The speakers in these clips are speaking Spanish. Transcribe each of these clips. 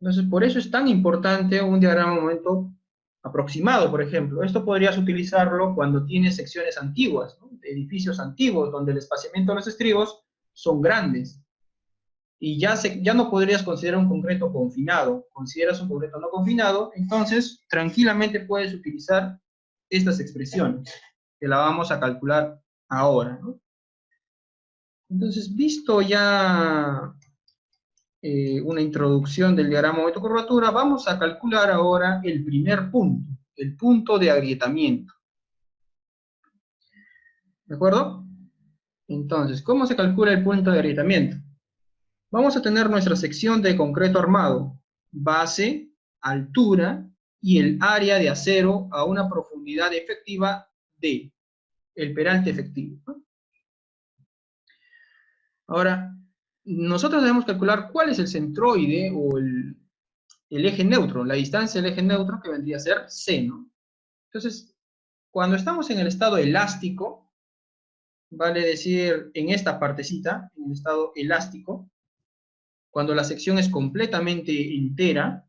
Entonces, por eso es tan importante un diagrama de momento aproximado, por ejemplo. Esto podrías utilizarlo cuando tienes secciones antiguas, ¿no? Edificios antiguos, donde el espaciamiento de los estribos son grandes. Y ya no podrías considerar un concreto confinado. Consideras un concreto no confinado, entonces tranquilamente puedes utilizar estas expresiones, que la vamos a calcular ahora, ¿no? Entonces, visto ya una introducción del diagrama de momento curvatura, vamos a calcular ahora el primer punto, el punto de agrietamiento. ¿De acuerdo? Entonces, ¿cómo se calcula el punto de agrietamiento? Vamos a tener nuestra sección de concreto armado, base, altura y el área de acero a una profundidad efectiva de el peralte efectivo, ¿no? Ahora, nosotros debemos calcular cuál es el centroide o el eje neutro, la distancia del eje neutro que vendría a ser C, ¿no? Entonces, cuando estamos en el estado elástico, vale decir en esta partecita, en el estado elástico, cuando la sección es completamente entera,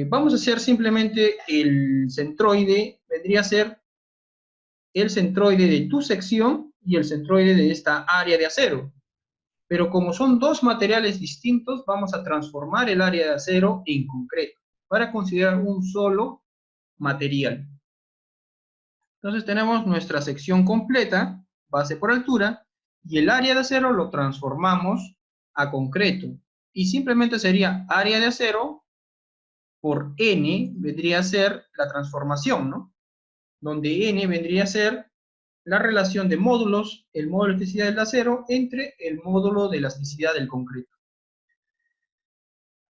vamos a hacer simplemente el centroide, vendría a ser el centroide de tu sección y el centroide de esta área de acero. Pero como son dos materiales distintos, vamos a transformar el área de acero en concreto para considerar un solo material. Entonces tenemos nuestra sección completa, base por altura, y el área de acero lo transformamos a concreto. Y simplemente sería área de acero por N, vendría a ser la transformación, ¿no? Donde N vendría a ser la relación de módulos, el módulo de elasticidad del acero, entre el módulo de elasticidad del concreto.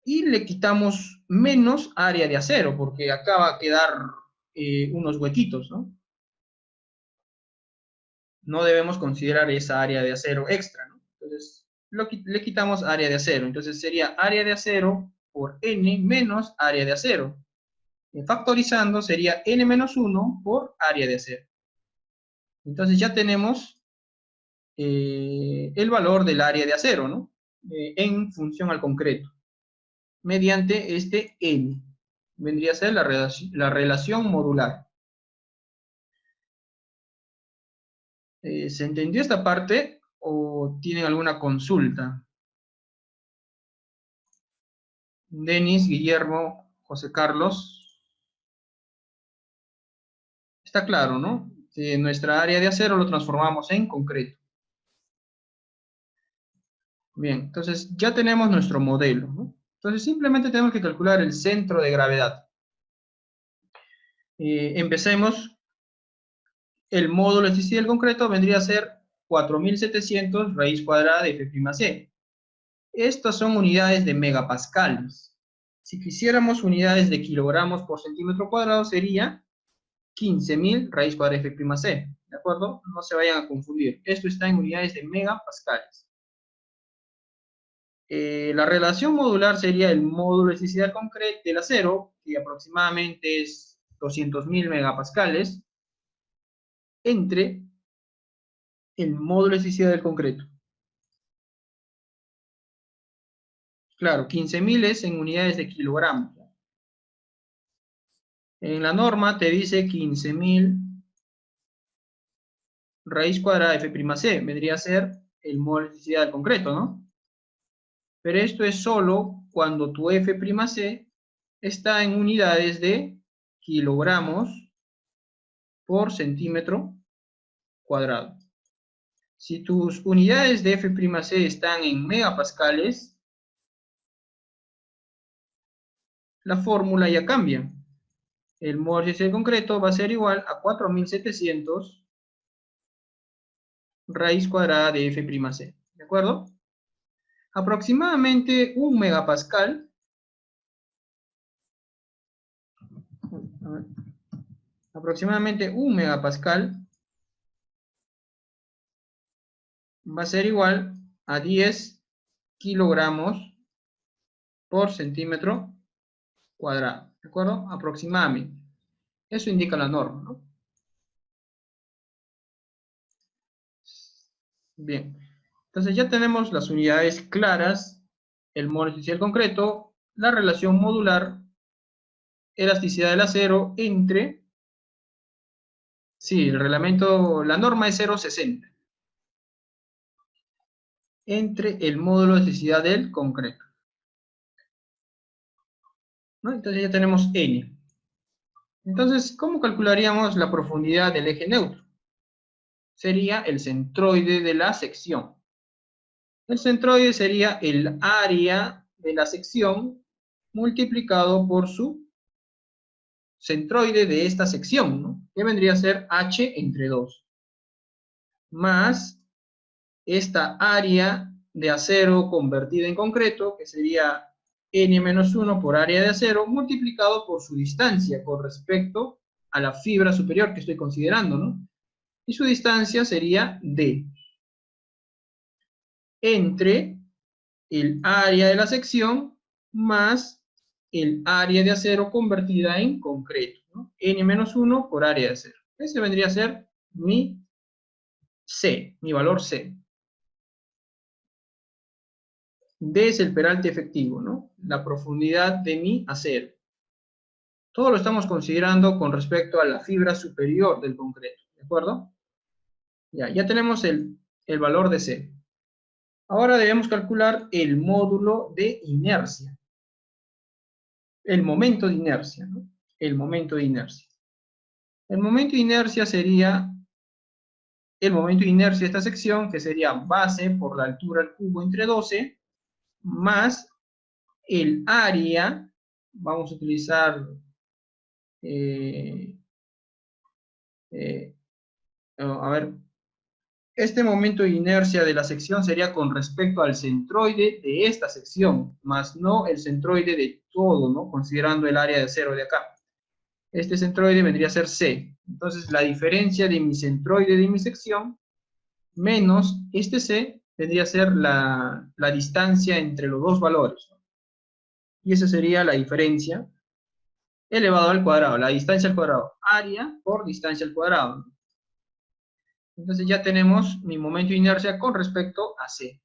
Y le quitamos menos área de acero, porque acá va a quedar unos huequitos, ¿no? No debemos considerar esa área de acero extra, ¿no? Entonces, le quitamos área de acero. Entonces sería área de acero por N menos área de acero. Factorizando sería N menos 1 por área de acero. Entonces ya tenemos el valor del área de acero, ¿no? En función al concreto, mediante este N. Vendría a ser la relación modular. ¿Se entendió esta parte o tienen alguna consulta? Denis, Guillermo, José Carlos. Está claro, ¿no? Nuestra área de acero lo transformamos en concreto. Bien, entonces ya tenemos nuestro modelo, ¿no? Entonces simplemente tenemos que calcular el centro de gravedad. Empecemos. El módulo de elasticidad del concreto vendría a ser 4700 raíz cuadrada de F'C. Estas son unidades de megapascales. Si quisiéramos unidades de kilogramos por centímetro cuadrado, sería 15.000 raíz cuadrada de F'C. ¿De acuerdo? No se vayan a confundir. Esto está en unidades de megapascales. La relación modular sería el módulo de elasticidad concreto del acero, que aproximadamente es 200.000 megapascales, entre el módulo de elasticidad del concreto. Claro, 15.000 es en unidades de kilogramos. En la norma te dice 15.000 raíz cuadrada de F'C. Vendría a ser el módulo de elasticidad del concreto, ¿no? Pero esto es solo cuando tu F'C está en unidades de kilogramos por centímetro cuadrado. Si tus unidades de F'C están en megapascales, la fórmula ya cambia. El módulo de elasticidad del concreto va a ser igual a 4700 raíz cuadrada de F'C. ¿De acuerdo? Aproximadamente un megapascal, aproximadamente un megapascal va a ser igual a 10 kilogramos por centímetro cuadrado. ¿De acuerdo? Aproximadamente. Eso indica la norma, ¿no? Bien. Entonces ya tenemos las unidades claras el mol elasticidad del concreto, la relación modular, elasticidad del acero entre, sí, el reglamento, la norma es 0,60, entre el módulo de elasticidad del concreto, ¿no? Entonces ya tenemos N. Entonces, ¿cómo calcularíamos la profundidad del eje neutro? Sería el centroide de la sección. El centroide sería el área de la sección multiplicado por su centroide de esta sección, ¿no? Que vendría a ser H entre 2, más esta área de acero convertida en concreto, que sería N-1 por área de acero, multiplicado por su distancia con respecto a la fibra superior que estoy considerando, ¿no? Y su distancia sería D, entre el área de la sección más el área de acero convertida en concreto, ¿no? N-1 por área de acero. Ese vendría a ser mi C, mi valor C. D es el peralte efectivo, ¿no? La profundidad de mi acero. Todo lo estamos considerando con respecto a la fibra superior del concreto, ¿de acuerdo? Ya tenemos el valor de C. Ahora debemos calcular el módulo de inercia. El momento de inercia, ¿no? El momento de inercia. El momento de inercia sería el momento de inercia de esta sección, que sería base por la altura al cubo entre 12, más el área, vamos a utilizar eh, a ver, este momento de inercia de la sección sería con respecto al centroide de esta sección, más no el centroide de todo, ¿no? Considerando el área de acero de acá. Este centroide vendría a ser C. Entonces, la diferencia de mi centroide de mi sección menos este C vendría a ser la distancia entre los dos valores, ¿no? Y esa sería la diferencia elevado al cuadrado, la distancia al cuadrado, área por distancia al cuadrado, ¿no? Entonces ya tenemos mi momento de inercia con respecto a C,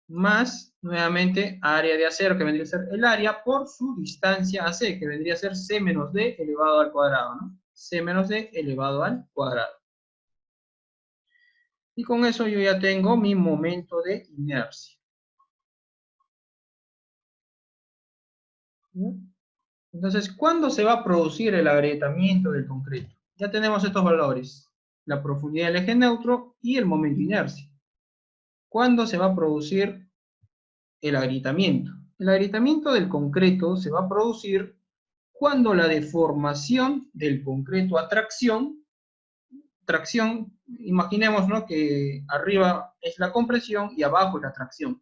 más nuevamente área de acero, que vendría a ser el área, por su distancia a C, que vendría a ser C menos D elevado al cuadrado, ¿no? C menos D elevado al cuadrado. Y con eso yo ya tengo mi momento de inercia. ¿No? Entonces, ¿cuándo se va a producir el agrietamiento del concreto? Ya tenemos estos valores, la profundidad del eje neutro y el momento de inercia. ¿Cuándo se va a producir el agrietamiento? El agrietamiento del concreto se va a producir cuando la deformación del concreto a tracción, imaginemos, ¿no?, que arriba es la compresión y abajo es la tracción.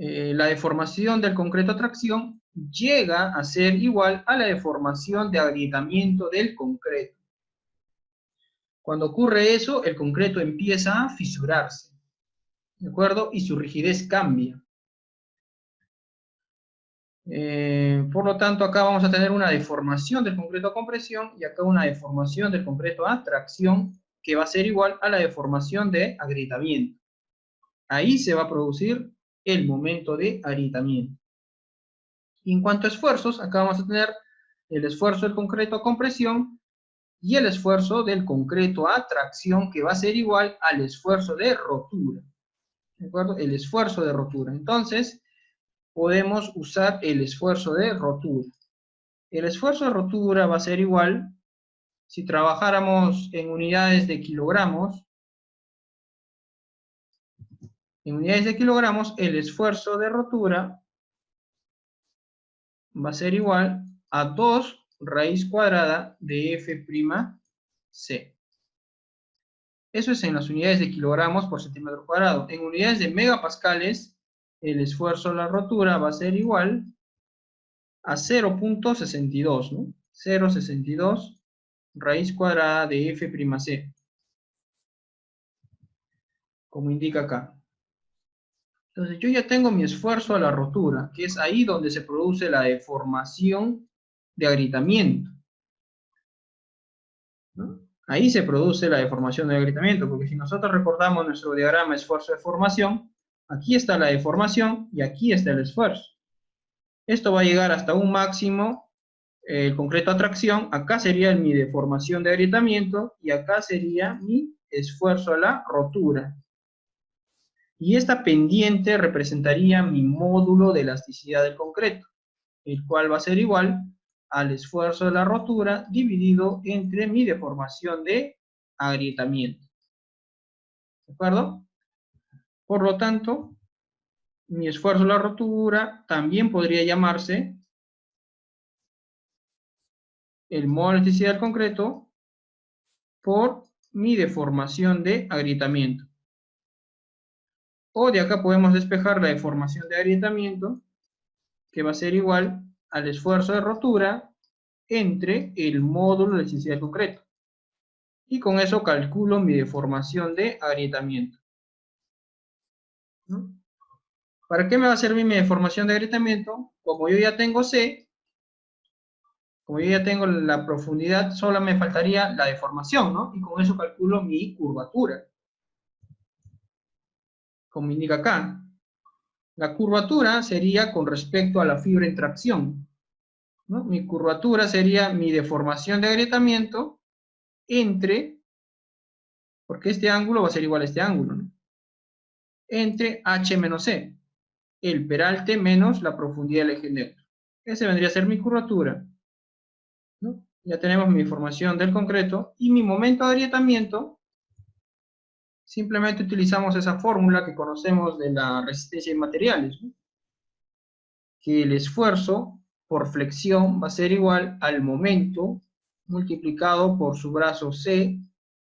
La deformación del concreto a tracción llega a ser igual a la deformación de agrietamiento del concreto. Cuando ocurre eso, el concreto empieza a fisurarse, ¿de acuerdo? Y su rigidez cambia. Por lo tanto, acá vamos a tener una deformación del concreto a compresión y acá una deformación del concreto a tracción que va a ser igual a la deformación de agrietamiento. Ahí se va a producir el momento de agrietamiento. Y en cuanto a esfuerzos, acá vamos a tener el esfuerzo del concreto a compresión y el esfuerzo del concreto a tracción, que va a ser igual al esfuerzo de rotura. ¿De acuerdo? El esfuerzo de rotura. Entonces, podemos usar el esfuerzo de rotura. El esfuerzo de rotura va a ser igual, si trabajáramos en unidades de kilogramos, el esfuerzo de rotura va a ser igual a 2 raíz cuadrada de F'C. Eso es en las unidades de kilogramos por centímetro cuadrado. En unidades de megapascales, el esfuerzo de la rotura va a ser igual a 0.62, ¿no? 0.62 raíz cuadrada de F'C, como indica acá. Entonces yo ya tengo mi esfuerzo a la rotura, que es ahí donde se produce la deformación de agrietamiento, ¿no? Ahí se produce la deformación de agrietamiento, porque si nosotros recordamos nuestro diagrama esfuerzo de formación, Aquí está la deformación y aquí está el esfuerzo. Esto va a llegar hasta un máximo, el concreto a tracción. Acá sería mi deformación de agrietamiento y acá sería mi esfuerzo a la rotura. Y esta pendiente representaría mi módulo de elasticidad del concreto, el cual va a ser igual al esfuerzo de la rotura dividido entre mi deformación de agrietamiento. ¿De acuerdo? Por lo tanto, mi esfuerzo de la rotura también podría llamarse el módulo de elasticidad del concreto por mi deformación de agrietamiento. O de acá podemos despejar la deformación de agrietamiento, que va a ser igual al esfuerzo de rotura entre el módulo de elasticidad del concreto. Y con eso calculo mi deformación de agrietamiento, ¿no? ¿Para qué me va a servir mi deformación de agrietamiento? Como yo ya tengo C, como yo ya tengo la profundidad, solo me faltaría la deformación, ¿no? Y con eso calculo mi curvatura, como indica acá. La curvatura sería con respecto a la fibra en tracción, ¿no? Mi curvatura sería mi deformación de agrietamiento entre, porque este ángulo va a ser igual a este ángulo, ¿no? Entre H menos C, el peralte menos la profundidad del eje neutro. Ese vendría a ser mi curvatura, ¿no? Ya tenemos mi deformación del concreto y mi momento de agrietamiento. Simplemente utilizamos esa fórmula que conocemos de la resistencia de materiales, ¿no? Que el esfuerzo por flexión va a ser igual al momento multiplicado por su brazo C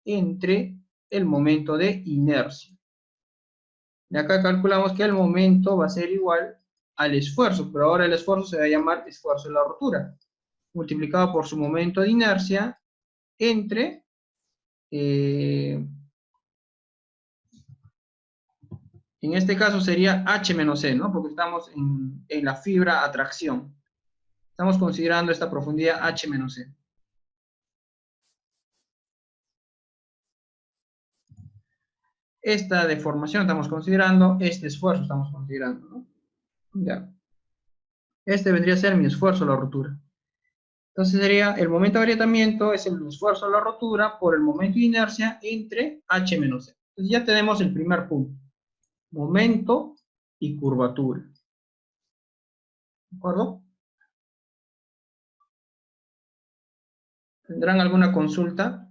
entre el momento de inercia. Y acá calculamos que el momento va a ser igual al esfuerzo, pero ahora el esfuerzo se va a llamar esfuerzo de la rotura, multiplicado por su momento de inercia entre en este caso sería H menos C, ¿no? Porque estamos en la fibra a tracción. Estamos considerando esta profundidad H menos C. Esta deformación estamos considerando, este esfuerzo estamos considerando, ¿no? Ya. Este vendría a ser mi esfuerzo a la rotura. Entonces sería el momento de agrietamiento es el esfuerzo a la rotura por el momento de inercia entre H menos C. Entonces ya tenemos el primer punto. Momento y curvatura. ¿De acuerdo? ¿Tendrán alguna consulta?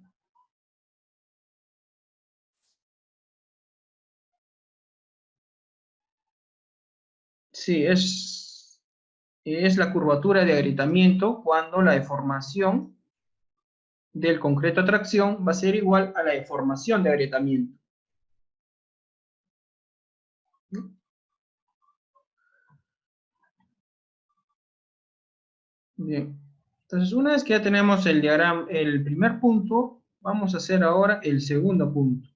Sí, es la curvatura de agrietamiento cuando la deformación del concreto a tracción va a ser igual a la deformación de agrietamiento. Bien. Entonces, una vez que ya tenemos el diagrama, el primer punto, vamos a hacer ahora el segundo punto,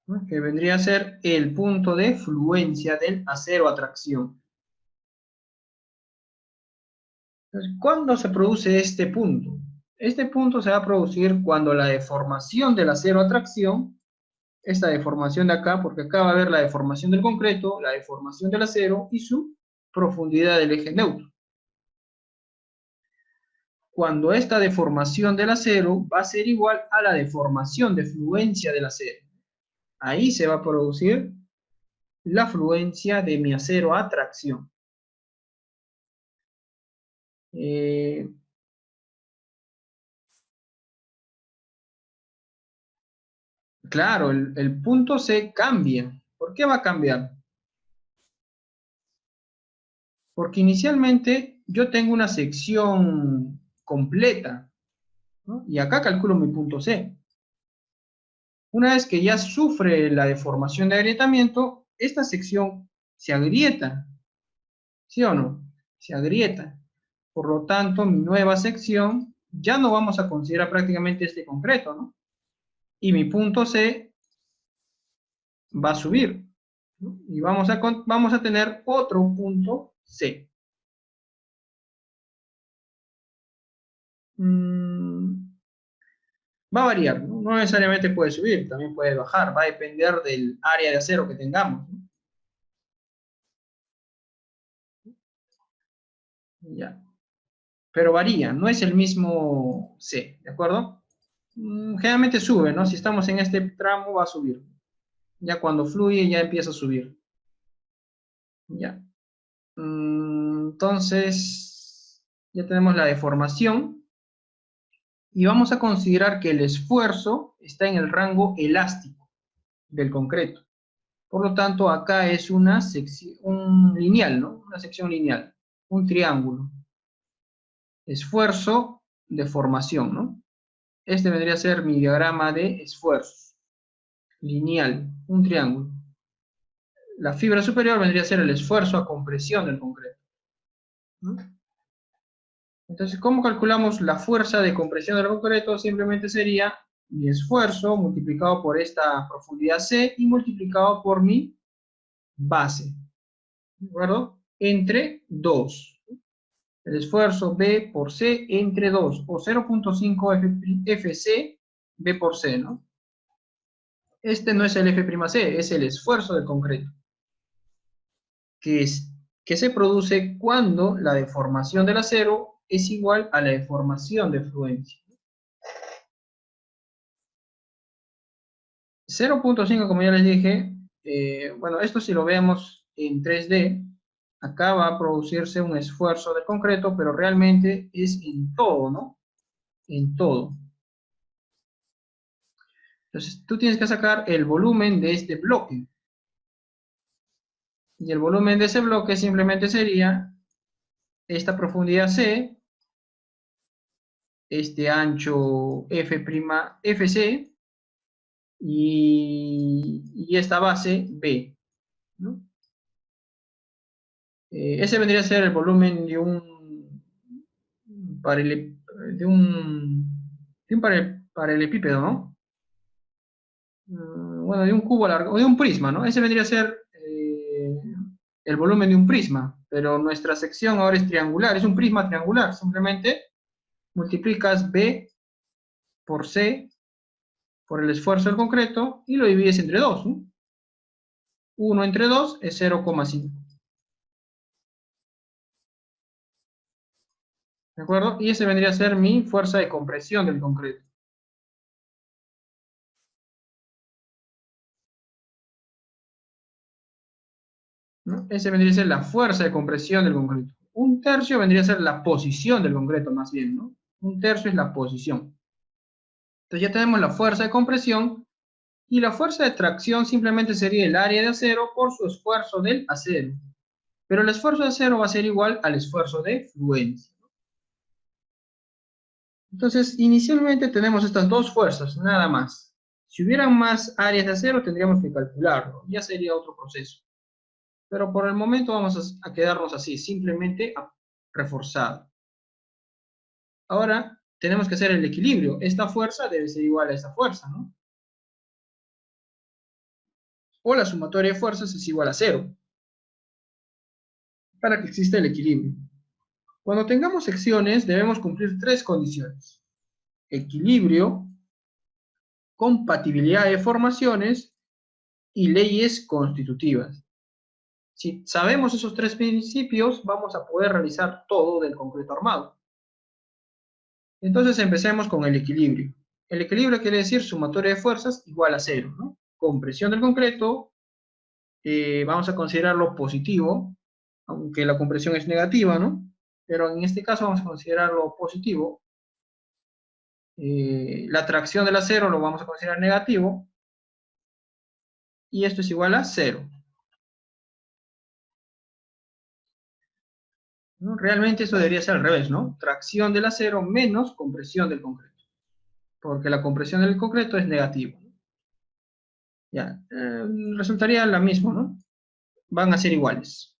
¿no? Que vendría a ser el punto de fluencia del acero a tracción. Entonces, ¿cuándo se produce este punto? Este punto se va a producir cuando la deformación del acero a tracción, esta deformación de acá, porque acá va a haber la deformación del concreto, la deformación del acero y su profundidad del eje neutro. Cuando esta deformación del acero va a ser igual a la deformación de fluencia del acero. Ahí se va a producir la fluencia de mi acero a tracción. Eh, claro, el punto C cambia. ¿Por qué va a cambiar? Porque inicialmente yo tengo una sección completa, ¿no? Y acá calculo mi punto C. Una vez que ya sufre la deformación de agrietamiento, esta sección se agrieta, ¿sí o no? Se agrieta. Por lo tanto, mi nueva sección ya no vamos a considerar prácticamente este concreto, ¿no? Y mi punto C va a subir, ¿no? Y vamos a tener otro punto C. Va a variar, ¿no? No necesariamente puede subir, también puede bajar, va a depender del área de acero que tengamos, ¿no? Ya. Pero varía, no es el mismo C, ¿de acuerdo? Generalmente sube, ¿no? Si estamos en este tramo va a subir. Ya cuando fluye ya empieza a subir. Ya. Entonces, ya tenemos la deformación y vamos a considerar que el esfuerzo está en el rango elástico del concreto. Por lo tanto, acá es una sección, un lineal, ¿no? Una sección lineal, un triángulo. Esfuerzo, deformación, ¿no? Este vendría a ser mi diagrama de esfuerzos. Lineal, un triángulo. La fibra superior vendría a ser el esfuerzo a compresión del concreto, ¿no? Entonces, ¿cómo calculamos la fuerza de compresión del concreto? Simplemente sería mi esfuerzo multiplicado por esta profundidad C y multiplicado por mi base, ¿de acuerdo? Entre 2. El esfuerzo B por C entre 2, o 0.5 FC B por C, ¿no? Este no es el F'C, es el esfuerzo del concreto, que, que se produce cuando la deformación del acero es igual a la deformación de fluencia. 0.5, como ya les dije, bueno, esto si lo vemos en 3D, acá va a producirse un esfuerzo del concreto, pero realmente es en todo, ¿no? En todo. Entonces, tú tienes que sacar el volumen de este bloque. Y el volumen de ese bloque simplemente sería esta profundidad C, este ancho FC, y esta base B, ¿no? Ese vendría a ser el volumen de un, de un paralelepípedo, ¿no? Bueno, de un cubo largo, o de un prisma, ¿no? Ese vendría a ser el volumen de un prisma, pero nuestra sección ahora es triangular, es un prisma triangular, simplemente multiplicas B por C por el esfuerzo del concreto y lo divides entre 2, ¿no? 1 entre 2 es 0,5. ¿De acuerdo? Y ese vendría a ser mi fuerza de compresión del concreto, ¿no? Ese vendría a ser la fuerza de compresión del concreto. Un tercio vendría a ser la posición del concreto, más bien, ¿no? Un tercio es la posición. Entonces ya tenemos la fuerza de compresión y la fuerza de tracción simplemente sería el área de acero por su esfuerzo del acero. Pero el esfuerzo de acero va a ser igual al esfuerzo de fluencia. Entonces, inicialmente tenemos estas dos fuerzas, nada más. Si hubieran más áreas de acero, tendríamos que calcularlo. Ya sería otro proceso. Pero por el momento vamos a quedarnos así, simplemente reforzado. Ahora, tenemos que hacer el equilibrio. Esta fuerza debe ser igual a esta fuerza, ¿no? O la sumatoria de fuerzas es igual a 0, para que exista el equilibrio. Cuando tengamos secciones, debemos cumplir tres condiciones: equilibrio, compatibilidad de formaciones y leyes constitutivas. Si sabemos esos tres principios, vamos a poder realizar todo del concreto armado. Entonces empecemos con el equilibrio. El equilibrio quiere decir sumatoria de fuerzas igual a 0, ¿no? Compresión del concreto, vamos a considerarlo positivo, aunque la compresión es negativa, ¿no? Pero en este caso vamos a considerarlo positivo. La tracción del acero lo vamos a considerar negativo, y esto es igual a 0. ¿No? Realmente eso debería ser al revés, ¿no? Tracción del acero menos compresión del concreto, porque la compresión del concreto es negativa, ¿no? Ya, resultaría la misma, ¿no? Van a ser iguales.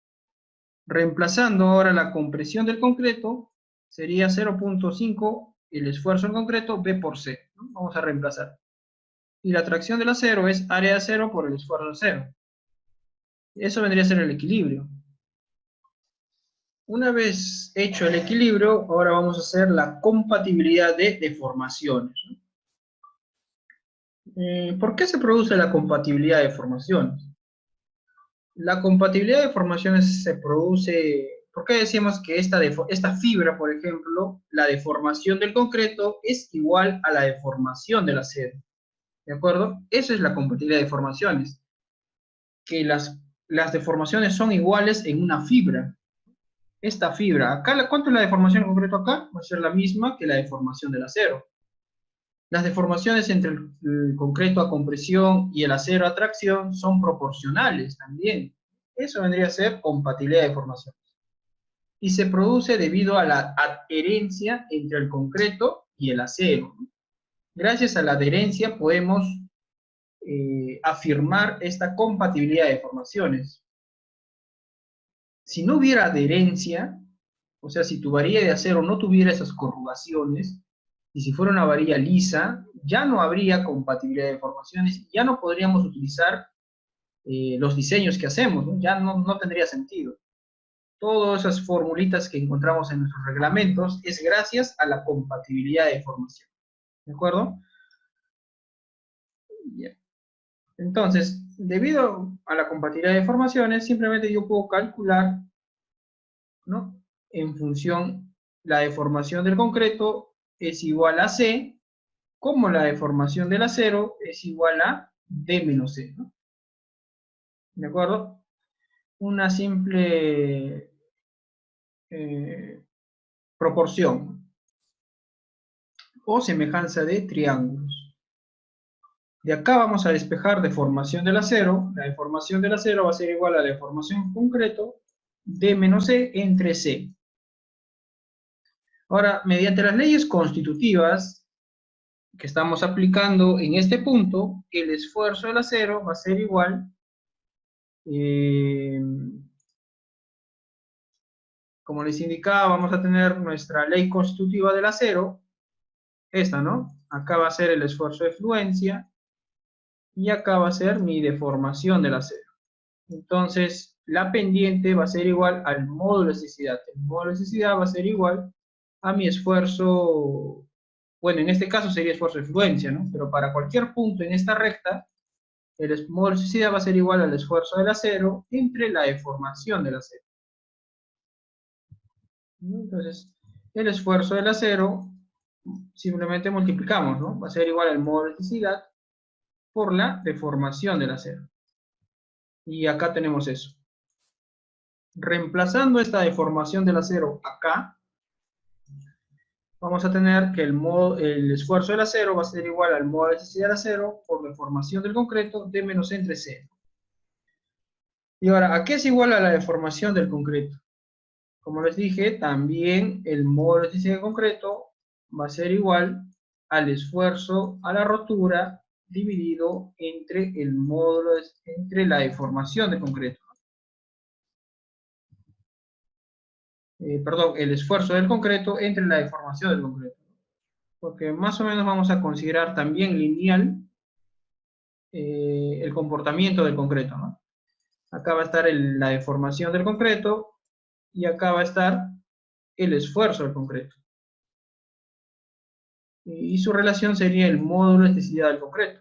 Reemplazando ahora la compresión del concreto, sería 0.5 el esfuerzo en concreto, B por C, ¿no? Vamos a reemplazar. Y la tracción del acero es área de acero por el esfuerzo de acero. Eso vendría a ser el equilibrio. Una vez hecho el equilibrio, ahora vamos a hacer la compatibilidad de deformaciones, ¿no? ¿Por qué se produce la compatibilidad de formaciones? La compatibilidad de formaciones se produce, ¿por qué decimos que esta fibra, por ejemplo, la deformación del concreto es igual a la deformación del acero? ¿De acuerdo? Eso es la compatibilidad de formaciones, que las deformaciones son iguales en una fibra. Esta fibra, acá, ¿cuánto es la deformación en concreto acá? Va a ser la misma que la deformación del acero. Las deformaciones entre el concreto a compresión y el acero a tracción son proporcionales también. Eso vendría a ser compatibilidad de formaciones. Y se produce debido a la adherencia entre el concreto y el acero. Gracias a la adherencia podemos afirmar esta compatibilidad de formaciones. Si no hubiera adherencia, o sea, si tu varilla de acero no tuviera esas corrugaciones, y si fuera una varilla lisa, ya no habría compatibilidad de formaciones, y ya no podríamos utilizar los diseños que hacemos, ¿no? Ya no tendría sentido. Todas esas formulitas que encontramos en nuestros reglamentos es gracias a la compatibilidad de formación. ¿De acuerdo? Bien. Entonces, debido a la compatibilidad de formaciones, simplemente yo puedo calcular, ¿no? En función, la deformación del concreto es igual a C, como la deformación del acero es igual a D menos C, ¿no? ¿De acuerdo? Una simple proporción o semejanza de triángulos. De acá vamos a despejar deformación del acero. La deformación del acero va a ser igual a la deformación concreto D menos C entre C. Ahora, mediante las leyes constitutivas que estamos aplicando en este punto, el esfuerzo del acero va a ser igual, como les indicaba, vamos a tener nuestra ley constitutiva del acero, esta, ¿no? Acá va a ser el esfuerzo de fluencia, y acá va a ser mi deformación del acero. Entonces, la pendiente va a ser igual al módulo de elasticidad. El módulo de elasticidad va a ser igual a mi esfuerzo, bueno, en este caso sería esfuerzo de fluencia, ¿no? Pero para cualquier punto en esta recta, el módulo de elasticidad va a ser igual al esfuerzo del acero entre la deformación del acero. Entonces, el esfuerzo del acero, simplemente multiplicamos, ¿no? Va a ser igual al módulo de elasticidad por la deformación del acero. Y acá tenemos eso. Reemplazando esta deformación del acero acá, vamos a tener que el esfuerzo del acero va a ser igual al módulo de elasticidad del acero por deformación del concreto de menos C entre C. Y ahora, ¿a qué es igual a la deformación del concreto? Como les dije, también el módulo de elasticidad del concreto va a ser igual al esfuerzo a la rotura dividido entre el módulo, entre la deformación del concreto. Perdón, el esfuerzo del concreto entre la deformación del concreto. Porque más o menos vamos a considerar también lineal el comportamiento del concreto, ¿no? Acá va a estar la deformación del concreto y acá va a estar el esfuerzo del concreto. Y su relación sería el módulo de elasticidad del concreto.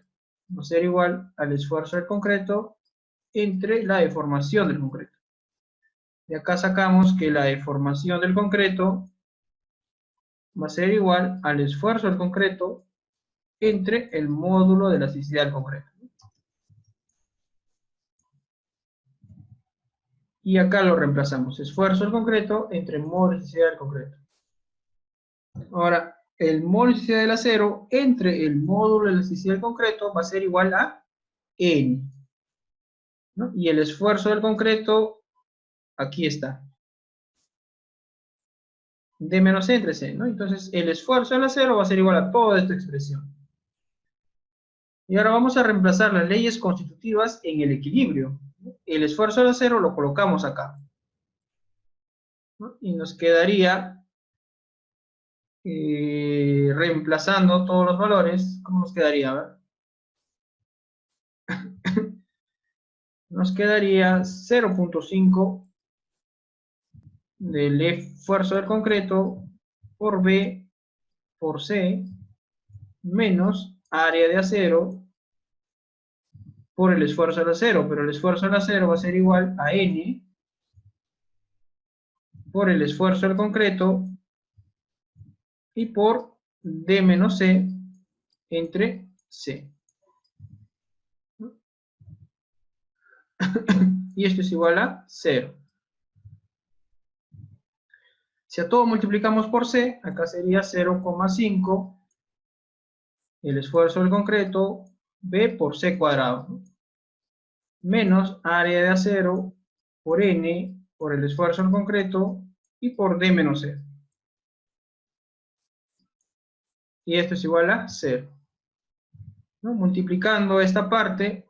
Va a ser igual al esfuerzo del concreto entre la deformación del concreto. De acá sacamos que la deformación del concreto va a ser igual al esfuerzo del concreto entre el módulo de elasticidad del concreto. Y acá lo reemplazamos, esfuerzo del concreto entre módulo de elasticidad del concreto. Ahora, el módulo de elasticidad del acero entre el módulo de elasticidad del concreto va a ser igual a N, ¿no? Y el esfuerzo del concreto, aquí está, D menos C entre C, ¿no? Entonces, el esfuerzo del acero va a ser igual a toda esta expresión. Y ahora vamos a reemplazar las leyes constitutivas en el equilibrio. El esfuerzo del acero lo colocamos acá, ¿no? Y nos quedaría, reemplazando todos los valores, ¿cómo nos quedaría? A ver. Nos quedaría 0.5 del esfuerzo del concreto por B por C menos área de acero por el esfuerzo del acero, pero el esfuerzo del acero va a ser igual a N por el esfuerzo del concreto y por D menos C entre C. Y esto es igual a 0. Si a todo multiplicamos por C, acá sería 0,5 el esfuerzo del concreto, B por C cuadrado, ¿no? Menos área de acero por N por el esfuerzo del concreto y por D menos C. Y esto es igual a 0. ¿No? Multiplicando esta parte,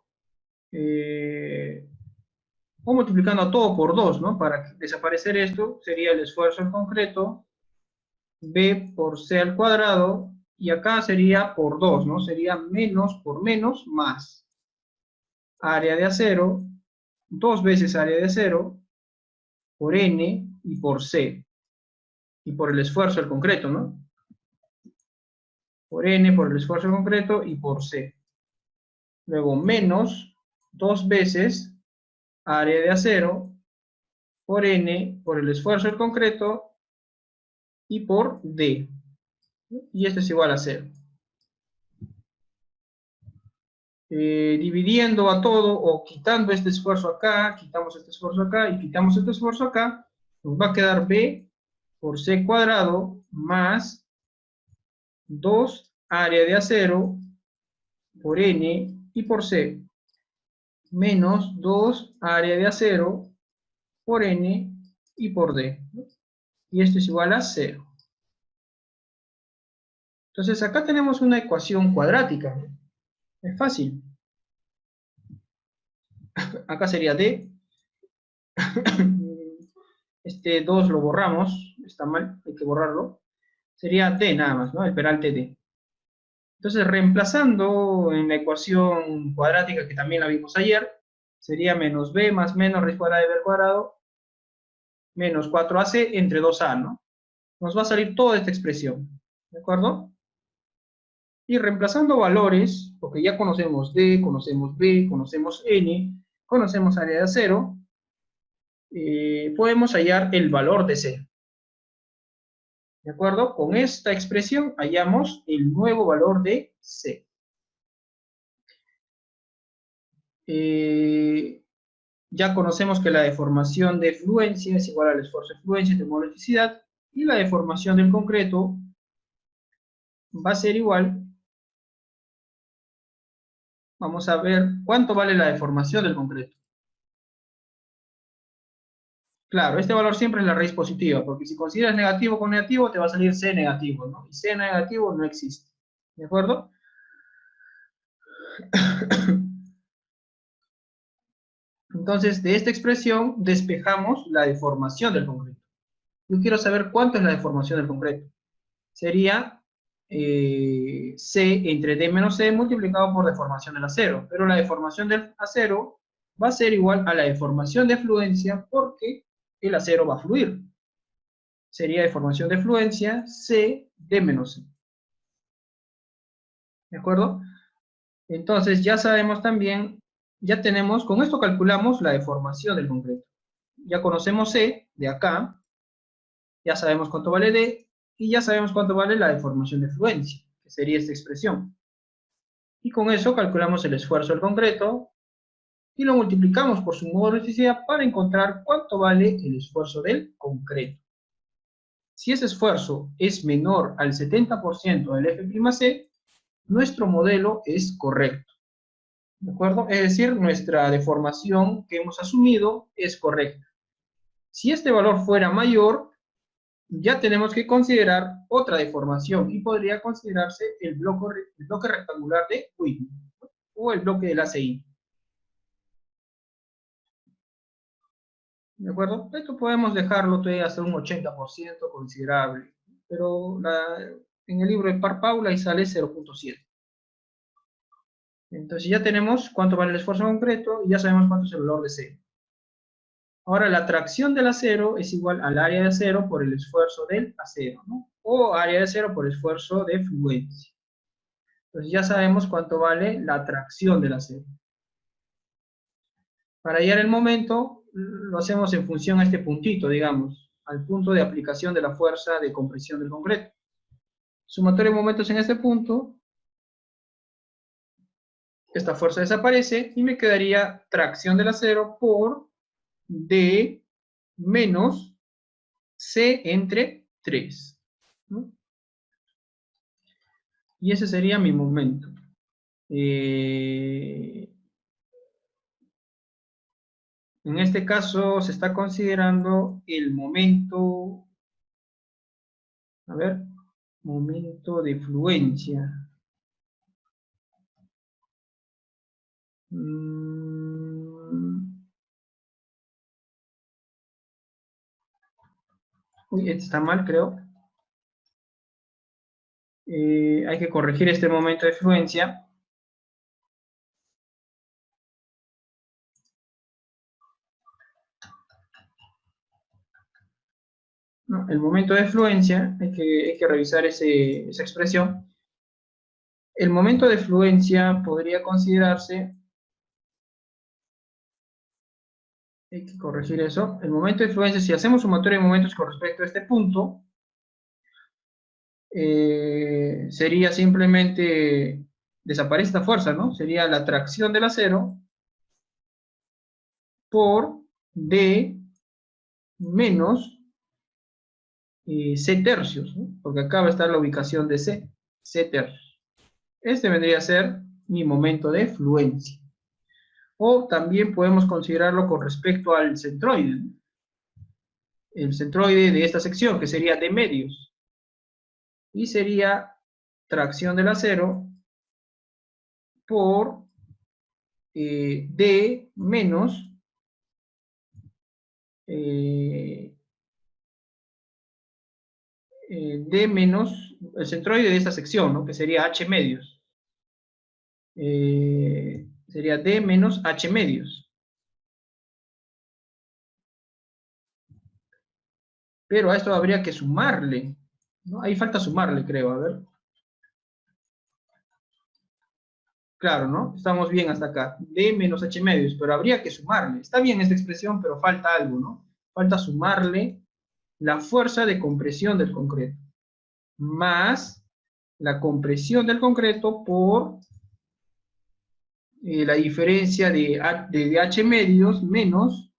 o multiplicando a todo por 2, ¿no? Para desaparecer esto, sería el esfuerzo del concreto, B por C al cuadrado, y acá sería por 2, ¿no? Sería menos por menos más. Área de acero, 2 veces área de acero, por N y por C. Y por el esfuerzo del concreto, ¿no? Por N, por el esfuerzo del concreto y por C. Luego menos 2 veces área de acero, por N, por el esfuerzo del concreto y por D. Y esto es igual a 0. Dividiendo a todo o quitando este esfuerzo acá, quitamos este esfuerzo acá y quitamos este esfuerzo acá, nos va a quedar B por C cuadrado más 2 área de acero por N y por C menos 2 área de acero por N y por D. Y esto es igual a 0. Entonces acá tenemos una ecuación cuadrática. Es fácil. Acá sería D. Este 2 lo borramos. Está mal, hay que borrarlo. Sería D nada más, ¿no? El peralte D. Entonces, reemplazando en la ecuación cuadrática que también la vimos ayer, sería menos B más menos raíz cuadrada de B al cuadrado menos 4AC entre 2A, ¿no? Nos va a salir toda esta expresión, ¿de acuerdo? Y reemplazando valores, porque ya conocemos D, conocemos B, conocemos N, conocemos área de acero, podemos hallar el valor de C. ¿De acuerdo? Con esta expresión hallamos el nuevo valor de C. Ya conocemos que la deformación de fluencia es igual al esfuerzo de fluencia de modo de elasticidad, y la deformación del concreto va a ser igual. Vamos a ver cuánto vale la deformación del concreto. Claro, este valor siempre es la raíz positiva, porque si consideras negativo con negativo, te va a salir C negativo, ¿no? Y C negativo no existe. ¿De acuerdo? Entonces, de esta expresión despejamos la deformación del concreto. Yo quiero saber cuánto es la deformación del concreto. Sería C entre D menos C multiplicado por deformación del acero. Pero la deformación del acero va a ser igual a la deformación de fluencia porque el acero va a fluir. Sería deformación de fluencia C D menos C. ¿De acuerdo? Entonces ya sabemos también, ya tenemos, con esto calculamos la deformación del concreto. Ya conocemos C de acá, ya sabemos cuánto vale D, y ya sabemos cuánto vale la deformación de fluencia, que sería esta expresión. Y con eso calculamos el esfuerzo del concreto, y lo multiplicamos por su modo de elasticidad para encontrar cuánto vale el esfuerzo del concreto. Si ese esfuerzo es menor al 70% del F'C, nuestro modelo es correcto. ¿De acuerdo? Es decir, nuestra deformación que hemos asumido es correcta. Si este valor fuera mayor, ya tenemos que considerar otra deformación y podría considerarse el bloque rectangular de Whitney o el bloque del ACI. ¿De acuerdo? Esto podemos dejarlo todavía hasta un 80% considerable, pero en el libro de Paula ahí sale 0,7. Entonces ya tenemos cuánto vale el esfuerzo concreto y ya sabemos cuánto es el valor de C. Ahora la tracción del acero es igual al área de acero por el esfuerzo del acero, ¿no? O área de acero por esfuerzo de fluencia. Entonces ya sabemos cuánto vale la tracción del acero. Para hallar el momento, lo hacemos en función a este puntito, digamos, al punto de aplicación de la fuerza de compresión del concreto. Sumatorio de momentos en este punto, esta fuerza desaparece y me quedaría tracción del acero por D menos C entre 3. ¿No? Y ese sería mi momento. En este caso se está considerando el momento, a ver, momento de fluencia. Uy, este está mal, creo. Hay que corregir este momento de fluencia. No, el momento de fluencia, hay que revisar esa expresión. El momento de fluencia podría considerarse, hay que corregir eso, el momento de fluencia, si hacemos sumatoria de momentos con respecto a este punto, sería simplemente, desaparece esta fuerza, ¿no? Sería la tracción del acero por D menos C tercios, ¿no? Porque acá va a estar la ubicación de C tercios. Este vendría a ser mi momento de fluencia. O también podemos considerarlo con respecto al centroide, ¿no? El centroide de esta sección, que sería D medios. Y sería tracción del acero por D menos D menos el centroide de esta sección, ¿no? Que sería H medios. Sería D menos H medios. Pero a esto habría que sumarle, ¿no? Ahí falta sumarle, creo, a ver. Claro, ¿no? Estamos bien hasta acá. D menos H medios, pero habría que sumarle. Está bien esta expresión, pero falta algo, ¿no? Falta sumarle la fuerza de compresión del concreto, más la compresión del concreto por la diferencia de H medios menos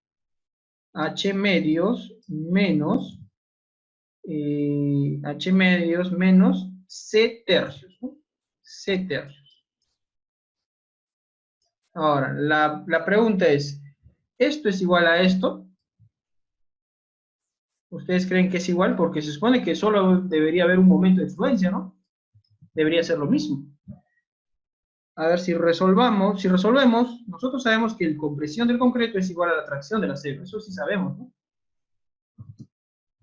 H medios menos H medios menos C tercios, ¿no? C tercios. Ahora, la pregunta es, ¿esto es igual a esto? ¿Ustedes creen que es igual? Porque se supone que solo debería haber un momento de fluencia, ¿no? Debería ser lo mismo. A ver, si resolvemos, nosotros sabemos que la compresión del concreto es igual a la tracción del acero. Eso sí sabemos, ¿no?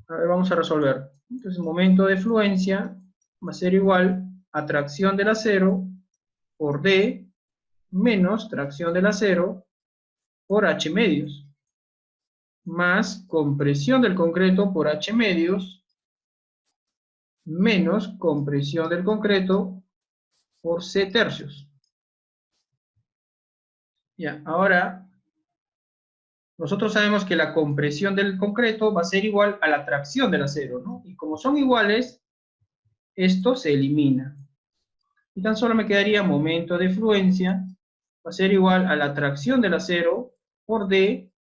A ver, vamos a resolver. Entonces, el momento de fluencia va a ser igual a tracción del acero por D menos tracción del acero por H medios, más compresión del concreto por H medios, menos compresión del concreto por C tercios. Ya, ahora, nosotros sabemos que la compresión del concreto va a ser igual a la tracción del acero, ¿no? Y como son iguales, esto se elimina. Y tan solo me quedaría momento de fluencia, va a ser igual a la tracción del acero por D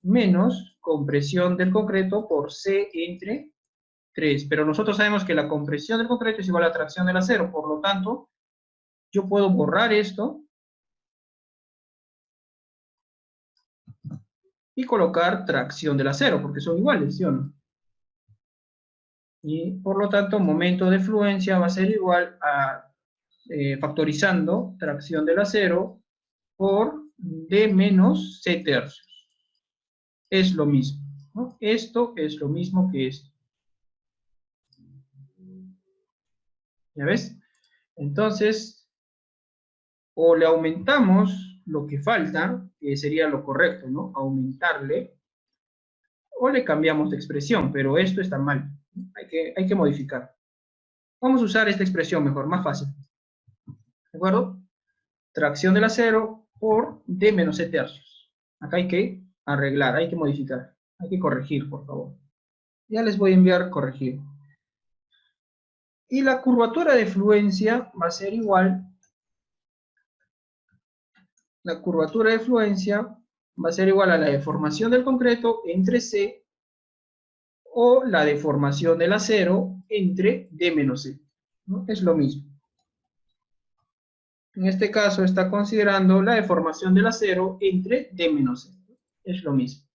menos compresión del concreto por C entre 3. Pero nosotros sabemos que la compresión del concreto es igual a la tracción del acero, por lo tanto, yo puedo borrar esto y colocar tracción del acero, porque son iguales, ¿sí o no? Y por lo tanto, momento de fluencia va a ser igual a, factorizando, tracción del acero por D menos C tercios. Es lo mismo, ¿no? Esto es lo mismo que esto. ¿Ya ves? Entonces, o le aumentamos lo que falta, que sería lo correcto, ¿no? Aumentarle, o le cambiamos de expresión, pero esto está mal. Hay que modificar. Vamos a usar esta expresión mejor, más fácil. ¿De acuerdo? Tracción del acero por D menos C tercios. Acá hay que arreglar, hay que modificar, hay que corregir, por favor. Ya les voy a enviar corregir. Y la curvatura de fluencia va a ser igual, la curvatura de fluencia va a ser igual a la deformación del concreto entre C o la deformación del acero entre D menos C, ¿no? Es lo mismo. En este caso está considerando la deformación del acero entre D menos C. Es lo mismo.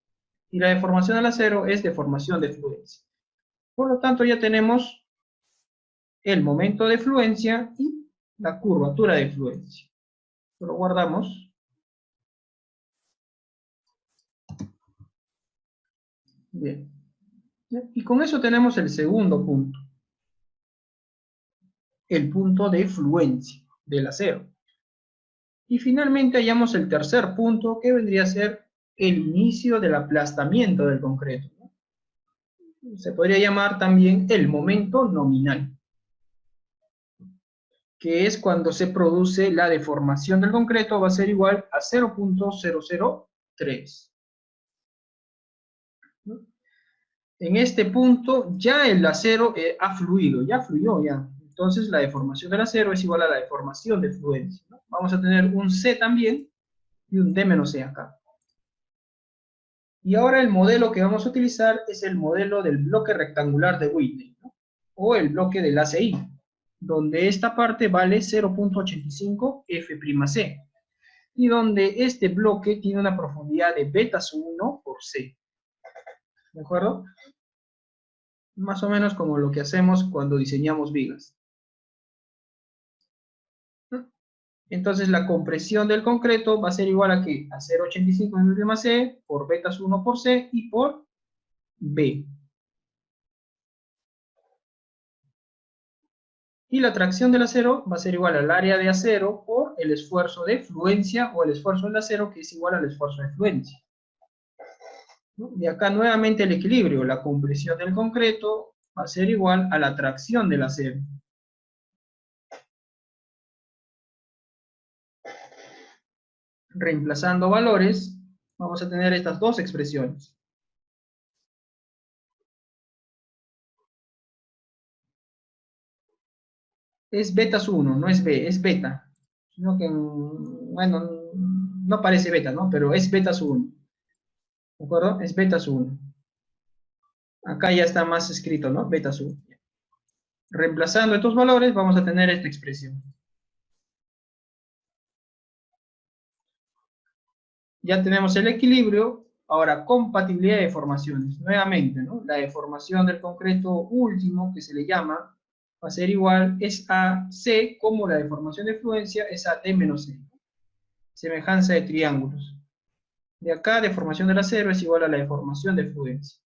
Y la deformación del acero es deformación de fluencia. Por lo tanto, ya tenemos el momento de fluencia y la curvatura de fluencia. Lo guardamos. Bien. Y con eso tenemos el segundo punto. El punto de fluencia del acero. Y finalmente hallamos el tercer punto, que vendría a ser el inicio del aplastamiento del concreto, ¿no? Se podría llamar también el momento nominal, que es cuando se produce la deformación del concreto, va a ser igual a 0.003. ¿No? En este punto ya el acero ha fluido, ya fluyó ya. Entonces la deformación del acero es igual a la deformación de fluencia, ¿no? Vamos a tener un C también y un D menos C acá. Y ahora el modelo que vamos a utilizar es el modelo del bloque rectangular de Whitney, ¿no? O el bloque del ACI, donde esta parte vale 0.85 F'C, y donde este bloque tiene una profundidad de beta sub 1 por C. ¿De acuerdo? Más o menos como lo que hacemos cuando diseñamos vigas. Entonces la compresión del concreto va a ser igual a ¿qué? A 0.85 F'C por beta sub 1 por C y por B. Y la tracción del acero va a ser igual al área de acero por el esfuerzo de fluencia o el esfuerzo del acero, que es igual al esfuerzo de fluencia. ¿No? Y acá nuevamente el equilibrio, la compresión del concreto va a ser igual a la tracción del acero. Reemplazando valores, vamos a tener estas dos expresiones. Es beta 1, no es B, es beta. Sino que, bueno, no parece beta, ¿no? Pero es beta 1. ¿De acuerdo? Es beta 1. Acá ya está más escrito, ¿no? Beta 1. Reemplazando estos valores, vamos a tener esta expresión. Ya tenemos el equilibrio. Ahora, compatibilidad de deformaciones. Nuevamente, ¿no? La deformación del concreto último, que se le llama, va a ser igual, es a C, como la deformación de fluencia es a D menos C. Semejanza de triángulos. De acá, deformación del acero es igual a la deformación de fluencia.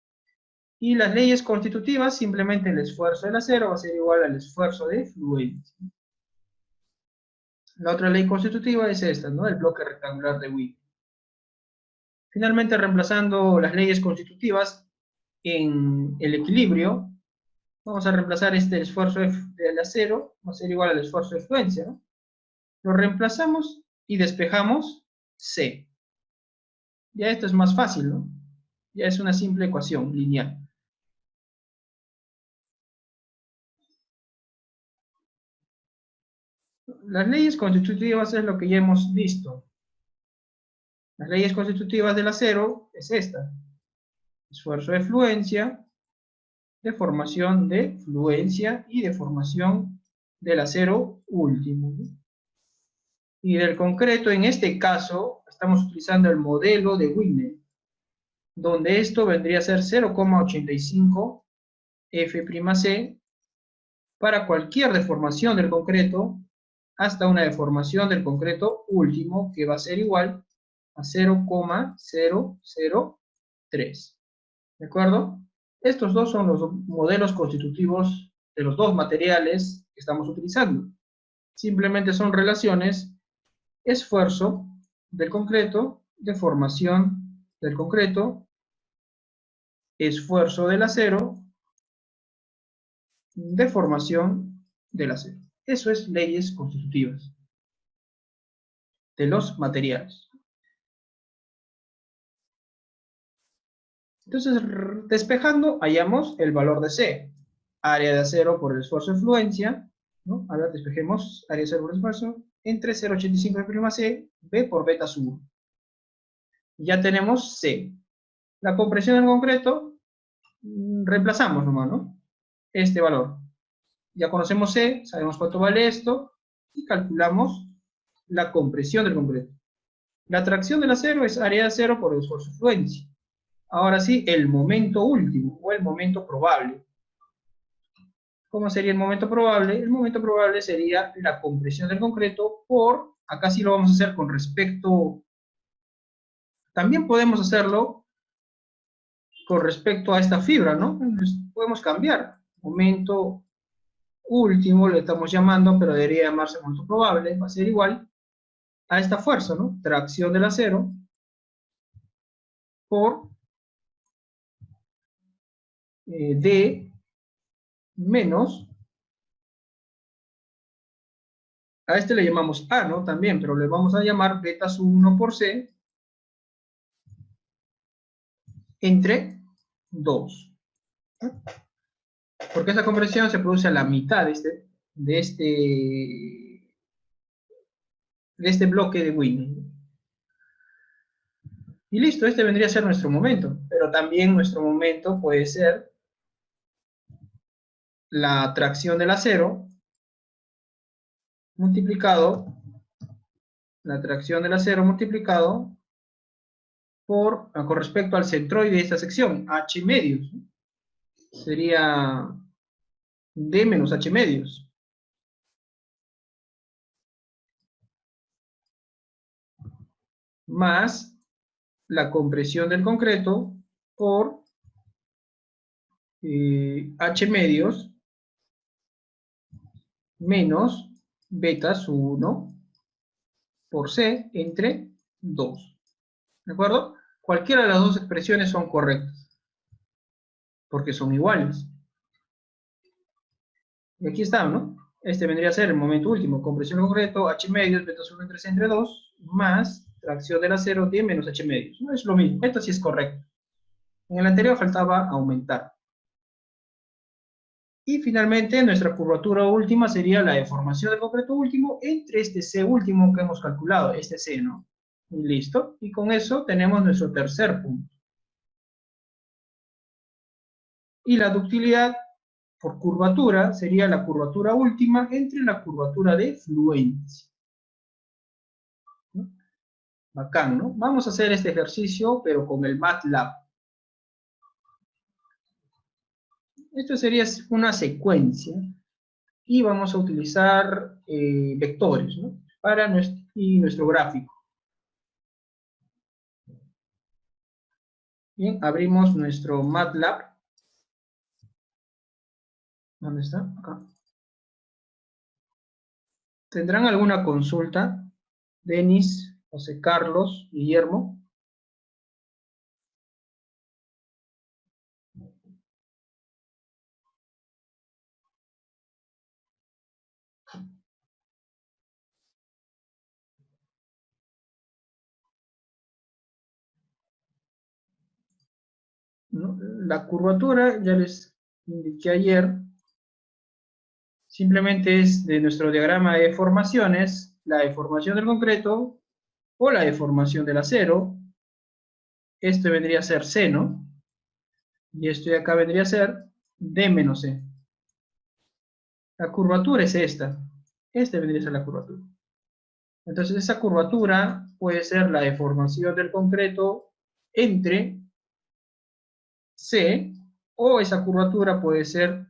Y las leyes constitutivas, simplemente el esfuerzo del acero va a ser igual al esfuerzo de fluencia. La otra ley constitutiva es esta, ¿no? El bloque rectangular de Whitney. Finalmente, reemplazando las leyes constitutivas en el equilibrio, vamos a reemplazar este esfuerzo del acero, va a ser igual al esfuerzo de fluencia, ¿no? Lo reemplazamos y despejamos C. Ya esto es más fácil, ¿no? Ya es una simple ecuación lineal. Las leyes constitutivas es lo que ya hemos visto. Las leyes constitutivas del acero es esta. Esfuerzo de fluencia, deformación de fluencia y deformación del acero último. Y del concreto, en este caso, estamos utilizando el modelo de Whitney, donde esto vendría a ser 0,85 F'C para cualquier deformación del concreto, hasta una deformación del concreto último, que va a ser igual a 0,003. ¿De acuerdo? Estos dos son los modelos constitutivos de los dos materiales que estamos utilizando. Simplemente son relaciones esfuerzo del concreto, deformación del concreto, esfuerzo del acero, deformación del acero. Eso es leyes constitutivas de los materiales. Entonces, despejando, hallamos el valor de C. Área de acero por el esfuerzo de fluencia, ¿no? A ver, despejemos área de acero por el esfuerzo, entre 0,85 de prima C, B por beta sub 1. Ya tenemos C. La compresión en concreto, reemplazamos nomás, ¿no? Este valor. Ya conocemos C, sabemos cuánto vale esto, y calculamos la compresión del concreto. La tracción del acero es área de acero por el esfuerzo de fluencia. Ahora sí, el momento último, o el momento probable. ¿Cómo sería el momento probable? El momento probable sería la compresión del concreto por, acá sí lo vamos a hacer con respecto, también podemos hacerlo con respecto a esta fibra, ¿no? Podemos cambiar. Momento último le estamos llamando, pero debería llamarse momento probable, va a ser igual a esta fuerza, ¿no? Tracción del acero por D menos, a este le llamamos A, ¿no? También, pero le vamos a llamar beta sub 1 por C entre 2. Porque esa compresión se produce a la mitad de este bloque de Wien. Y listo, este vendría a ser nuestro momento. Pero también nuestro momento puede ser la tracción del acero multiplicado, con respecto al centroide de esta sección, H medios. Sería D menos H medios. Más la compresión del concreto por H medios menos beta sub 1 por C entre 2. ¿De acuerdo? Cualquiera de las dos expresiones son correctas, porque son iguales. Y aquí están, ¿no? Este vendría a ser el momento último, compresión concreto, H medios, beta sub 1 entre C entre 2, más tracción del acero D menos H medios. No es lo mismo, esto sí es correcto. En el anterior faltaba aumentar. Y finalmente, nuestra curvatura última sería la deformación del concreto último entre este C último que hemos calculado, este C, ¿no? Y listo. Y con eso tenemos nuestro tercer punto. Y la ductilidad por curvatura sería la curvatura última entre la curvatura de fluencia. ¿No? Bacán, ¿no? Vamos a hacer este ejercicio, pero con el MATLAB. Esto sería una secuencia. Y vamos a utilizar vectores, ¿no? Para nuestro gráfico. Bien, abrimos nuestro MATLAB. ¿Dónde está? Acá. ¿Tendrán alguna consulta? Denis, José Carlos, Guillermo. ¿No? La curvatura, ya les indiqué ayer, simplemente es de nuestro diagrama de deformaciones, la deformación del concreto o la deformación del acero. Este vendría a ser C, ¿no? Y esto de acá vendría a ser D menos C. La curvatura es esta. Esta vendría a ser la curvatura. Entonces esa curvatura puede ser la deformación del concreto entre C, o esa curvatura puede ser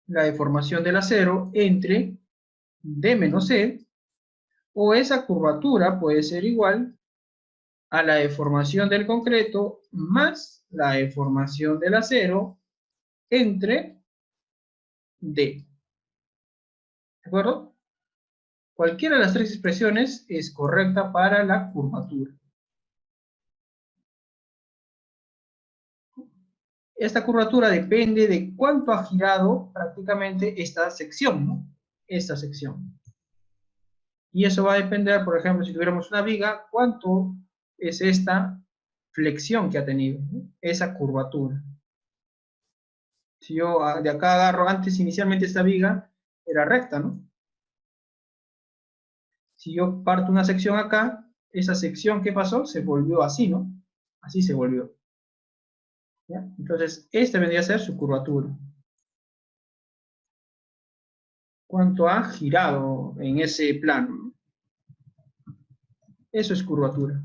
la deformación del acero entre D menos C, o esa curvatura puede ser igual a la deformación del concreto más la deformación del acero entre D. ¿De acuerdo? Cualquiera de las tres expresiones es correcta para la curvatura. Esta curvatura depende de cuánto ha girado prácticamente esta sección, ¿no? Esta sección. Y eso va a depender, por ejemplo, si tuviéramos una viga, cuánto es esta flexión que ha tenido, ¿no? Esa curvatura. Si yo de acá agarro, antes inicialmente esta viga era recta, ¿no? Si yo parto una sección acá, esa sección, ¿qué pasó? Se volvió así, ¿no? Así se volvió. ¿Ya? Entonces, esta vendría a ser su curvatura. ¿Cuánto ha girado en ese plano? Eso es curvatura.